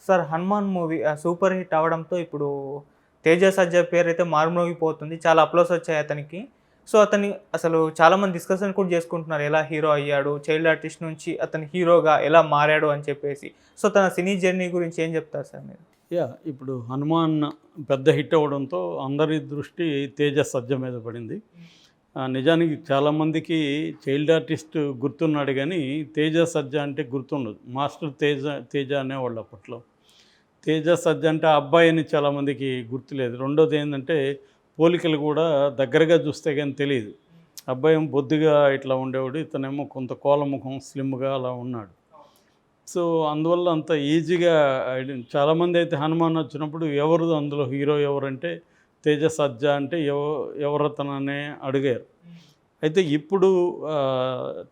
Sir 'Hanuman' movie super hit అవ్వడంతో ఇప్పుడు 'తేజ సజ్జా' పేరైతే మారుమోగిపోతుంది. చాలా అప్లాస్ వచ్చాయి అతనికి. సో, అతన్ని అసలు చాలామంది డిస్కషన్ కూడా చేసుకుంటున్నారు. ఎలా హీరో అయ్యాడు? చైల్డ్ ఆర్టిస్ట్ నుంచి అతను హీరోగా ఎలా మారాడు అని చెప్పేసి. సో, తన సినీ జర్నీ గురించి ఏం చెప్తారు సార్ మీరు? ఇప్పుడు 'హనుమాన్' పెద్ద హిట్ అవ్వడంతో అందరి దృష్టి 'తేజ సజ్జ' మీద పడింది. నిజానికి చాలామందికి చైల్డ్ ఆర్టిస్ట్ గుర్తున్నాడు కానీ 'తేజ సజ్జ' అంటే గుర్తుండదు. మాస్టర్ తేజ అనేవాళ్ళు అప్పట్లో. 'తేజ సజ్జ' అంటే ఆ అబ్బాయి అని చాలామందికి గుర్తులేదు. రెండోది ఏంటంటే పోలికలు కూడా దగ్గరగా చూస్తే కానీ తెలియదు. అబ్బాయి ఏమో బొద్దుగా ఇట్లా ఉండేవాడు, ఇతనేమో కొంత కోలముఖం స్లిమ్గా అలా ఉన్నాడు. సో అందువల్ల అంత ఈజీగా చాలామంది అయితే 'హనుమాన్' వచ్చినప్పుడు ఎవరు అందులో హీరో ఎవరంటే 'తేజ సజ్జా' అంటే ఎవరతననే అడిగారు. అయితే ఇప్పుడు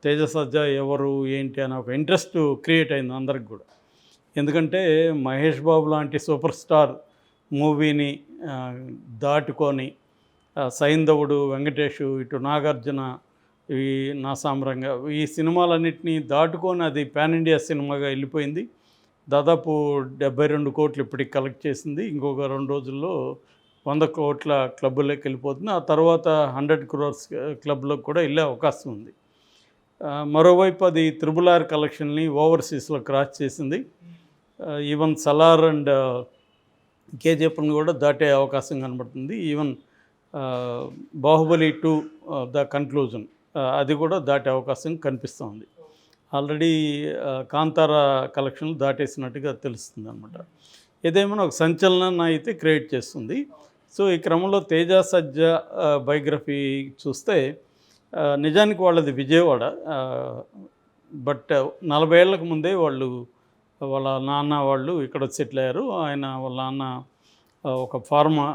'తేజ సజ్జా' ఎవరు ఏంటి అని ఒక ఇంట్రెస్ట్ క్రియేట్ అయింది అందరికి కూడా. ఎందుకంటే మహేష్ బాబు లాంటి సూపర్ స్టార్ మూవీని దాటుకొని సైంధవుడు, వెంకటేషు, ఇటు నాగార్జున, ఈ నా సామ్రంగా ఈ సినిమాలన్నింటినీ దాటుకొని అది పాన్ ఇండియా సినిమాగా వెళ్ళిపోయింది. దాదాపు 72 కోట్లు ఇప్పటికి కలెక్ట్ చేసింది. ఇంకొక 2 రోజుల్లో 100 కోట్ల క్లబ్లోకి వెళ్ళిపోతుంది. ఆ తర్వాత 100 crores క్లబ్లోకి కూడా వెళ్ళే అవకాశం ఉంది. మరోవైపు అది RRR కలెక్షన్ని ఓవర్సీస్లో క్రాస్ చేసింది. ఈవెన్ సలార్ అండ్ కేజీఎఫ్ని కూడా దాటే అవకాశం కనబడుతుంది. ఈవెన్ బాహుబలి 2 ద కన్క్లూజన్ అది కూడా దాటే అవకాశం కనిపిస్తుంది. ఆల్రెడీ కాంతారా కలెక్షన్లు దాటేసినట్టుగా తెలుస్తుంది అనమాట. ఏదేమైనా ఒక సంచలనాన్ని అయితే క్రియేట్ చేస్తుంది. సో ఈ క్రమంలో 'తేజ సజ్జా' బయోగ్రఫీ చూస్తే నిజానికి వాళ్ళది విజయవాడ. బట్ 40 ఏళ్లకు ముందే వాళ్ళ నాన్న వాళ్ళు ఇక్కడ సెటిల్ అయ్యారు. వాళ్ళ నాన్న ఒక ఫార్మా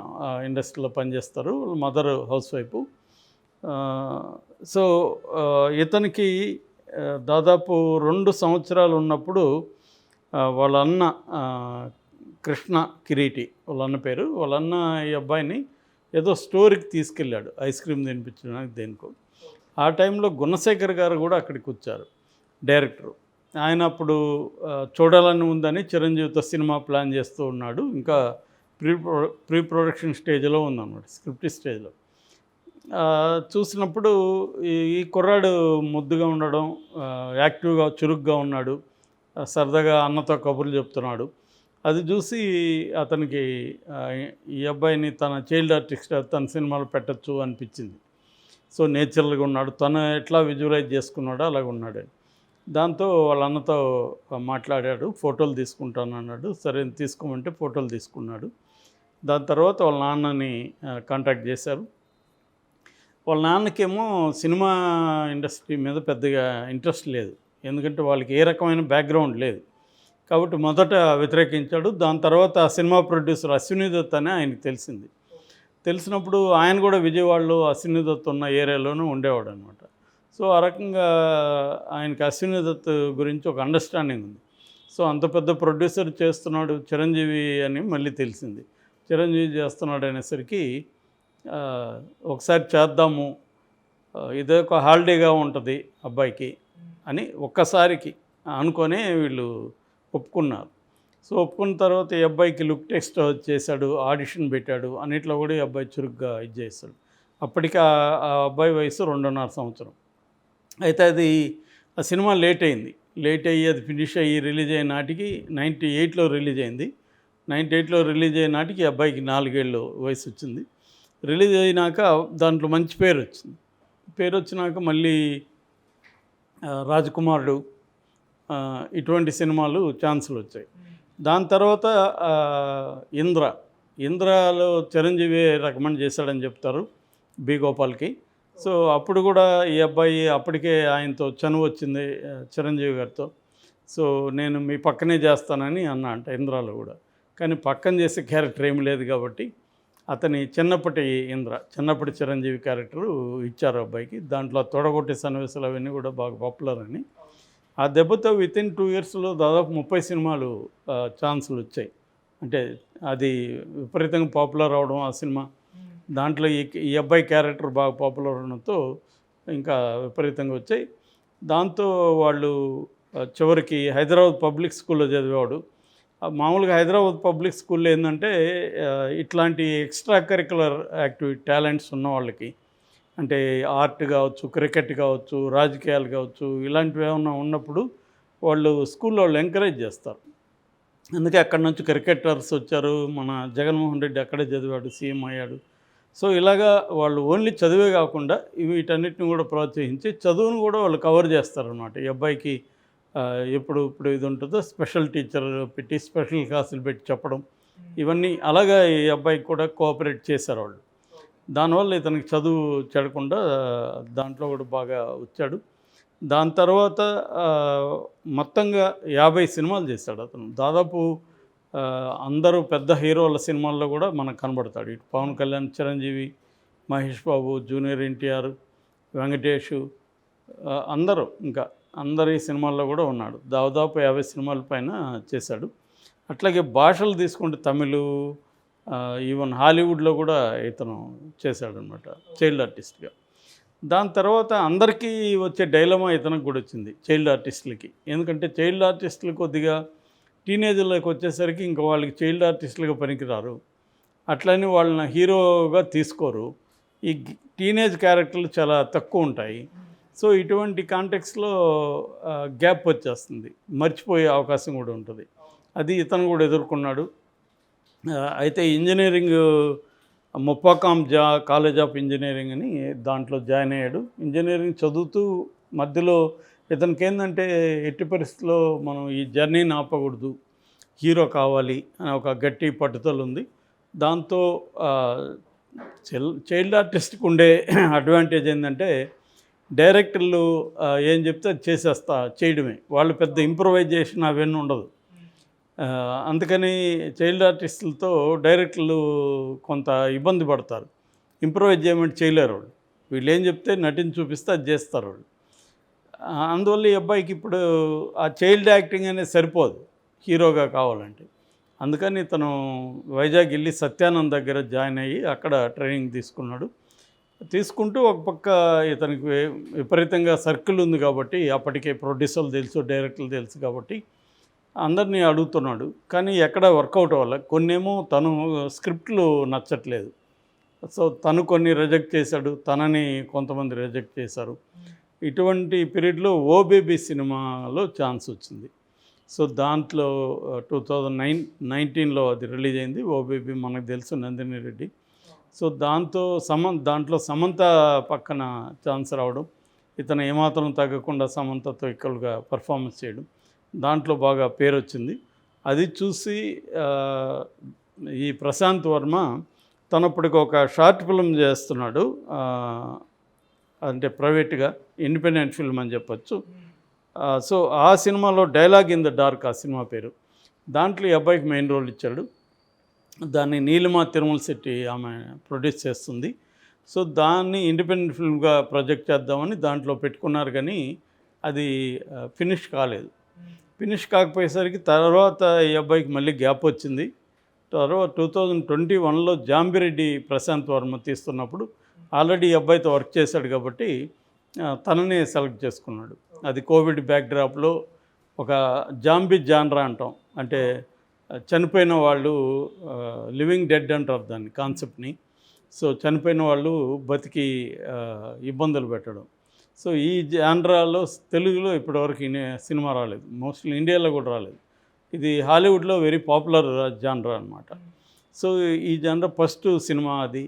ఇండస్ట్రీలో పనిచేస్తారు. వాళ్ళ మదర్ హౌస్ వైఫ్. సో ఇతనికి దాదాపు 2 సంవత్సరాలు ఉన్నప్పుడు వాళ్ళ అన్న కృష్ణ కిరీటి వాళ్ళ అన్న పేరు. వాళ్ళ అన్న ఈ అబ్బాయిని ఏదో స్టోరీకి తీసుకెళ్ళాడు ఐస్ క్రీమ్ తినిపించడానికి దేనికో. ఆ టైంలో గుణశేఖర్ గారు కూడా అక్కడికి వచ్చారు, డైరెక్టరు. ఆయన అప్పుడు చూడాలని ఉందని చిరంజీవితో సినిమా ప్లాన్ చేస్తూ ఉన్నాడు. ఇంకా ప్రీ ప్రొడక్షన్ స్టేజ్లో ఉందన్నమాట, స్క్రిప్ట్ స్టేజ్లో. చూసినప్పుడు ఈ కుర్రాడు ముద్దుగా ఉండడం, యాక్టివ్గా చురుగ్గా ఉన్నాడు, సరదాగా అన్నతో కబుర్లు చెప్తున్నాడు. అది చూసి అతనికి ఈ అబ్బాయిని తన చైల్డ్ ఆర్టిస్ట్ తన సినిమాలు పెట్టచ్చు అనిపించింది. సో నేచురల్గా ఉన్నాడు, తను ఎట్లా విజువలైజ్ చేసుకున్నాడో అలాగ ఉన్నాడు. దాంతో వాళ్ళ అన్నతో మాట్లాడాడు, ఫోటోలు తీసుకుంటాను అన్నాడు. సరే తీసుకోమంటే ఫోటోలు తీసుకున్నాడు. దాని తర్వాత వాళ్ళ నాన్నని కాంటాక్ట్ చేశారు. వాళ్ళ నాన్నకేమో సినిమా ఇండస్ట్రీ మీద పెద్దగా ఇంట్రెస్ట్ లేదు, ఎందుకంటే వాళ్ళకి ఏ రకమైన బ్యాక్గ్రౌండ్ లేదు. కాబట్టి మొదట వ్యతిరేకించాడు. దాని తర్వాత సినిమా ప్రొడ్యూసర్ అశ్విని దత్ అని ఆయనకు తెలిసింది. తెలిసినప్పుడు ఆయన కూడా విజయవాడలో అశ్విని దత్ ఉన్న ఏరియాలోనే ఉండేవాడు అనమాట. సో ఆ రకంగా ఆయనకి అశ్విని దత్ గురించి ఒక అండర్స్టాండింగ్ ఉంది. సో అంత పెద్ద ప్రొడ్యూసర్ చేస్తున్నాడు చిరంజీవి అని మళ్ళీ తెలిసింది. చిరంజీవి చేస్తున్నాడు అనేసరికి ఒకసారి చేద్దాము, ఇదే ఒక హాలిడేగా ఉంటుంది అబ్బాయికి అని ఒక్కసారికి అనుకొని వీళ్ళు ఒప్పుకున్నారు. సో ఒప్పుకున్న తర్వాత ఈ అబ్బాయికి లుక్ టెస్ట్ చేశాడు, ఆడిషన్ పెట్టాడు. అన్నిట్లో కూడా ఈ అబ్బాయి చురుగ్గా ఇది చేస్తాడు. అప్పటికి ఆ అబ్బాయి వయసు 2.5 సంవత్సరం. అయితే ఆ సినిమా లేట్ అయింది. లేట్ అయ్యి అది ఫినిష్ అయ్యి రిలీజ్ అయిన నాటికి 98లో రిలీజ్ అయింది. 98లో రిలీజ్ అయిన నాటికి ఈ అబ్బాయికి 4 ఏళ్ళు వయసు వచ్చింది. రిలీజ్ అయినాక దాంట్లో మంచి పేరు వచ్చింది. పేరు వచ్చినాక మళ్ళీ రాజకుమారుడు ఇటువంటి సినిమాలు ఛాన్సులు వచ్చాయి. దాని తర్వాత ఇంద్రలో చిరంజీవి రికమెండ్ చేశాడని చెప్తారు బి గోపాల్కి. సో అప్పుడు కూడా ఈ అబ్బాయి అప్పటికే ఆయనతో చనువు వచ్చింది చిరంజీవి గారితో. సో నేను మీ పక్కనే చేస్తానని అన్నా అంట ఇంద్రాలో కూడా. కానీ పక్కన చేసే క్యారెక్టర్ ఏమి లేదు కాబట్టి అతని చిన్నప్పటి చిరంజీవి క్యారెక్టరు ఇచ్చారు అబ్బాయికి. దాంట్లో తొడగొట్టే సన్నివేశాలు అవన్నీ కూడా బాగా పాపులర్ అని. ఆ దెబ్బతో వితిన్ 2 yearsలో దాదాపు 30 సినిమాలు ఛాన్సులు వచ్చాయి. అంటే అది విపరీతంగా పాపులర్ అవడం ఆ సినిమా. దాంట్లో ఈ అబ్బాయి క్యారెక్టర్ బాగా పాపులర్ అవడంతో ఇంకా విపరీతంగా వచ్చాయి. దాంతో వాళ్ళు చివరికి హైదరాబాద్ పబ్లిక్ స్కూల్లో చదివేవాడు. మామూలుగా హైదరాబాద్ పబ్లిక్ స్కూల్లో ఏంటంటే ఇట్లాంటి ఎక్స్ట్రా కరికులర్ యాక్టివిటీ టాలెంట్స్ ఉన్న వాళ్ళకి, అంటే ఆర్ట్ కావచ్చు, క్రికెట్ కావచ్చు, రాజకీయాలు కావచ్చు, ఇలాంటివి ఏమైనా ఉన్నప్పుడు స్కూల్లో వాళ్ళు ఎంకరేజ్ చేస్తారు. అందుకే అక్కడి నుంచి క్రికెటర్స్ వచ్చారు. మన జగన్మోహన్ రెడ్డి అక్కడే చదివాడు, సీఎం అయ్యాడు. సో ఇలాగా వాళ్ళు ఓన్లీ చదివే కాకుండా వీటన్నిటిని కూడా ప్రోత్సహించి చదువును కూడా వాళ్ళు కవర్ చేస్తారనమాట. ఈ అబ్బాయికి ఇప్పుడు ఇది ఉంటుందో స్పెషల్ టీచర్ పెట్టి స్పెషల్ క్లాసులు పెట్టి చెప్పడం, ఇవన్నీ అలాగా ఈ అబ్బాయికి కూడా కోఆపరేట్ చేశారు వాళ్ళు. దానివల్ల ఇతనికి చదువు చెడకుండా దాంట్లో కూడా బాగా వచ్చాడు. దాని తర్వాత మొత్తంగా 50 సినిమాలు చేశాడు అతను. దాదాపు అందరూ పెద్ద హీరోల సినిమాల్లో కూడా మనకు కనబడతాడు. ఇటు పవన్ కళ్యాణ్, చిరంజీవి, మహేష్ బాబు, జూనియర్ ఎన్టీఆర్, వెంకటేష్, అందరూ ఇంకా అందరి సినిమాల్లో కూడా ఉన్నాడు. దాదాపు 50 సినిమాల పైన చేశాడు. అట్లాగే భాషలు తీసుకుంటే తమిళ్, ఈవెన్ హాలీవుడ్లో కూడా ఇతను చేశాడనమాట చైల్డ్ ఆర్టిస్ట్గా. దాని తర్వాత అందరికీ వచ్చే డైలమా ఇతనికి కూడా వచ్చింది, చైల్డ్ ఆర్టిస్టులకి. ఎందుకంటే చైల్డ్ ఆర్టిస్టులు కొద్దిగా టీనేజ్లోకి వచ్చేసరికి ఇంకా వాళ్ళకి చైల్డ్ ఆర్టిస్టులుగా పనికిరారు, అట్లని వాళ్ళని హీరోగా తీసుకోరు. ఈ టీనేజ్ క్యారెక్టర్లు చాలా తక్కువ ఉంటాయి. సో ఇటువంటి కాంటెక్స్లో గ్యాప్ వచ్చేస్తుంది, మర్చిపోయే అవకాశం కూడా ఉంటుంది. అది ఇతను కూడా ఎదుర్కొన్నాడు. అయితే ఇంజనీరింగ్ ముప్పాకాం కాలేజ్ ఆఫ్ ఇంజనీరింగ్ అని దాంట్లో జాయిన్ అయ్యాడు. ఇంజనీరింగ్ చదువుతూ మధ్యలో ఇతనికి ఏంటంటే ఎట్టి పరిస్థితుల్లో మనం ఈ జర్నీని ఆపకూడదు, హీరో కావాలి అనే ఒక గట్టి పట్టుదల ఉంది. దాంతో చైల్డ్ ఆర్టిస్ట్కి ఉండే అడ్వాంటేజ్ ఏంటంటే డైరెక్టర్లు ఏం చెప్తే అది చేయడమే, వాళ్ళు పెద్ద ఇంప్రొవైజేషన్ అవన్నీ ఉండదు. అందుకని చైల్డ్ ఆర్టిస్టులతో డైరెక్టర్లు కొంత ఇబ్బంది పడతారు, ఇంప్రొవైజ్ చేయమంటే చేయలేరు వాళ్ళు. వీళ్ళు ఏం చెప్తే నటిని చూపిస్తే అది చేస్తారు వాళ్ళు. అందువల్ల ఈ అబ్బాయికి ఇప్పుడు ఆ చైల్డ్ యాక్టింగ్ అనేది సరిపోదు హీరోగా కావాలంటే. అందుకని ఇతను వైజాగ్ వెళ్ళి సత్యానంద్ దగ్గర జాయిన్ అయ్యి అక్కడ ట్రైనింగ్ తీసుకున్నాడు. తీసుకుంటూ ఒక పక్క ఇతనికి విపరీతంగా సర్కిల్ ఉంది కాబట్టి, అప్పటికే ప్రొడ్యూసర్లు తెలుసు, డైరెక్టర్లు తెలుసు కాబట్టి అందరినీ అడుగుతున్నాడు. కానీ ఎక్కడ వర్కౌట్ అవ్వాలి. కొన్నేమో తను స్క్రిప్ట్లు నచ్చట్లేదు, సో తను కొన్ని రిజెక్ట్ చేశాడు, తనని కొంతమంది రిజెక్ట్ చేశారు. ఇటువంటి పీరియడ్లో ఓ బేబీ సినిమాలో ఛాన్స్ వచ్చింది. సో దాంట్లో 2019లో అది రిలీజ్ అయింది. ఓ బేబీ మనకు తెలుసు, నందిని రెడ్డి. సో దాంట్లో సమంత పక్కన ఛాన్స్ రావడం, ఇతను ఏమాత్రం తగ్గకుండా సమంతతో ఈక్వల్గా పర్ఫార్మెన్స్ చేయడం, దాంట్లో బాగా పేరు వచ్చింది. అది చూసి ఈ ప్రశాంత్ వర్మ తనప్పటికి ఒక షార్ట్ ఫిల్మ్ చేస్తున్నాడు, అంటే ప్రైవేట్గా ఇండిపెండెంట్ ఫిల్మ్ అని చెప్పచ్చు. సో ఆ సినిమాలో డైలాగ్ ఇన్ ద డార్క్ ఆ సినిమా పేరు. దాంట్లో ఈ అబ్బాయికి మెయిన్ రోల్ ఇచ్చాడు. దాన్ని నీలిమా తిరుమల శెట్టి ఆమె ప్రొడ్యూస్ చేస్తుంది. సో దాన్ని ఇండిపెండెంట్ ఫిల్మ్గా ప్రొజెక్ట్ చేద్దామని దాంట్లో పెట్టుకున్నారు, కానీ అది ఫినిష్ కాలేదు. ఫినిష్ కాకపోయేసరికి తర్వాత ఈ అబ్బాయికి మళ్ళీ గ్యాప్ వచ్చింది. తర్వాత 2021లో జాంబిరెడ్డి ప్రశాంత్ వర్మ తీస్తున్నప్పుడు ఆల్రెడీ ఈ అబ్బాయితో వర్క్ చేశాడు కాబట్టి తననే సెలెక్ట్ చేసుకున్నాడు. అది కోవిడ్ బ్యాక్డ్రాప్లో ఒక జాంబీ జాన్రా అంటాం, అంటే చనిపోయిన వాళ్ళు, లివింగ్ డెడ్ అంటారు దాన్ని కాన్సెప్ట్ని. సో చనిపోయిన వాళ్ళు బతికి ఇబ్బందులు పెట్టడం. సో ఈ జాన్రాలో తెలుగులో ఇప్పటివరకు సినిమా రాలేదు, మోస్ట్లీ ఇండియాలో కూడా రాలేదు. ఇది హాలీవుడ్లో వెరీ పాపులర్ జాన్రా అనమాట. సో ఈ జాన్రా ఫస్ట్ సినిమా అది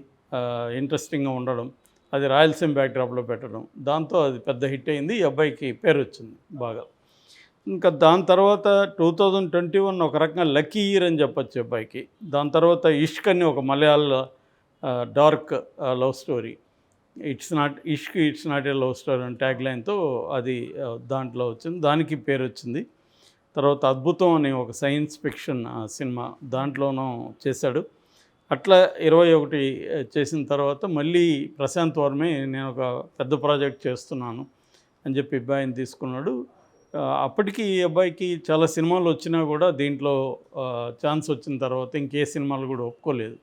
ఇంట్రెస్టింగ్గా ఉండడం, అది రాయలసీమ బ్యాక్డ్రాప్లో పెట్టడం, దాంతో అది పెద్ద హిట్ అయింది. ఈ అబ్బాయికి పేరు వచ్చింది బాగా. ఇంకా దాని తర్వాత 2021 ఒక రకంగా లక్కీ ఇయర్ అని చెప్పచ్చు అబ్బాయికి. దాని తర్వాత ఇష్క్ అని ఒక మలయాళ dark love story, it's not a love story అని ట్యాగ్ లైన్తో అది దాంట్లో వచ్చింది, దానికి పేరు వచ్చింది. తర్వాత అద్భుతం అని ఒక సైన్స్ ఫిక్షన్ సినిమా, దాంట్లోనూ చేశాడు. అట్లా 21 చేసిన తర్వాత మళ్ళీ ప్రశాంత్ వర్మే నేను ఒక పెద్ద ప్రాజెక్ట్ చేస్తున్నాను అని చెప్పి అబ్బాయిని తీసుకున్నాడు. అప్పటికి ఈ అబ్బాయికి చాలా సినిమాలు వచ్చినా కూడా దీంట్లో ఛాన్స్ వచ్చిన తర్వాత ఇంకే సినిమాలు కూడా ఒప్పుకోలేదు.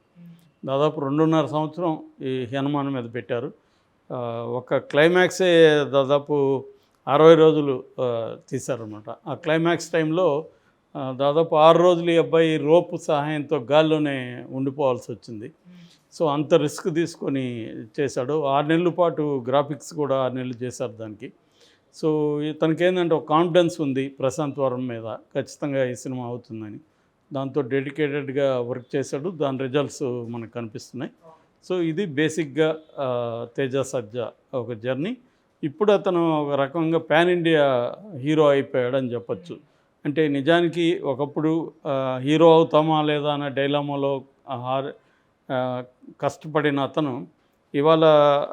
దాదాపు 2.5 సంవత్సరం ఈ హనుమాన్ మీద పెట్టారు. ఒక దాదాపు 6 రోజులు ఈ అబ్బాయి రోపు సహాయంతో గాల్లోనే ఉండిపోవాల్సి వచ్చింది. సో అంత రిస్క్ తీసుకొని చేశాడు. 6 నెలల పాటు గ్రాఫిక్స్ కూడా 6 నెలలు చేశారు దానికి. సో తనకేంటంటే ఒక కాన్ఫిడెన్స్ ఉంది ప్రశాంత్ వర్మ మీద, ఖచ్చితంగా ఈ సినిమా అవుతుందని. దాంతో డెడికేటెడ్గా వర్క్ చేశాడు. దాని రిజల్ట్స్ మనకు కనిపిస్తున్నాయి. సో ఇది బేసిక్గా తేజ సజ్జా ఒక జర్నీ. ఇప్పుడు అతను ఒక రకంగా పాన్ ఇండియా హీరో అయిపోయాడని చెప్పచ్చు. అంటే నిజానికి ఒకప్పుడు హీరో అవుతామా లేదా అనే డైలామాలో కష్టపడిన అతను ఇవాళ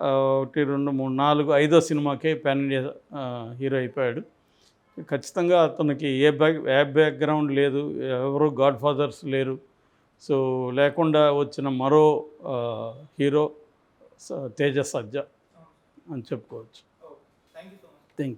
1, 2, 3, 4, 5వ సినిమాకే పాన్ ఇండియా హీరో అయిపోయాడు. ఖచ్చితంగా అతనికి ఏ బ్యాక్గ్రౌండ్ లేదు, ఎవరు గాడ్ ఫాదర్స్ లేరు. సో లేకుండా వచ్చిన మరో హీరో తేజ సజ్జా అని చెప్పుకోవచ్చు. Thank you so much. Thank you.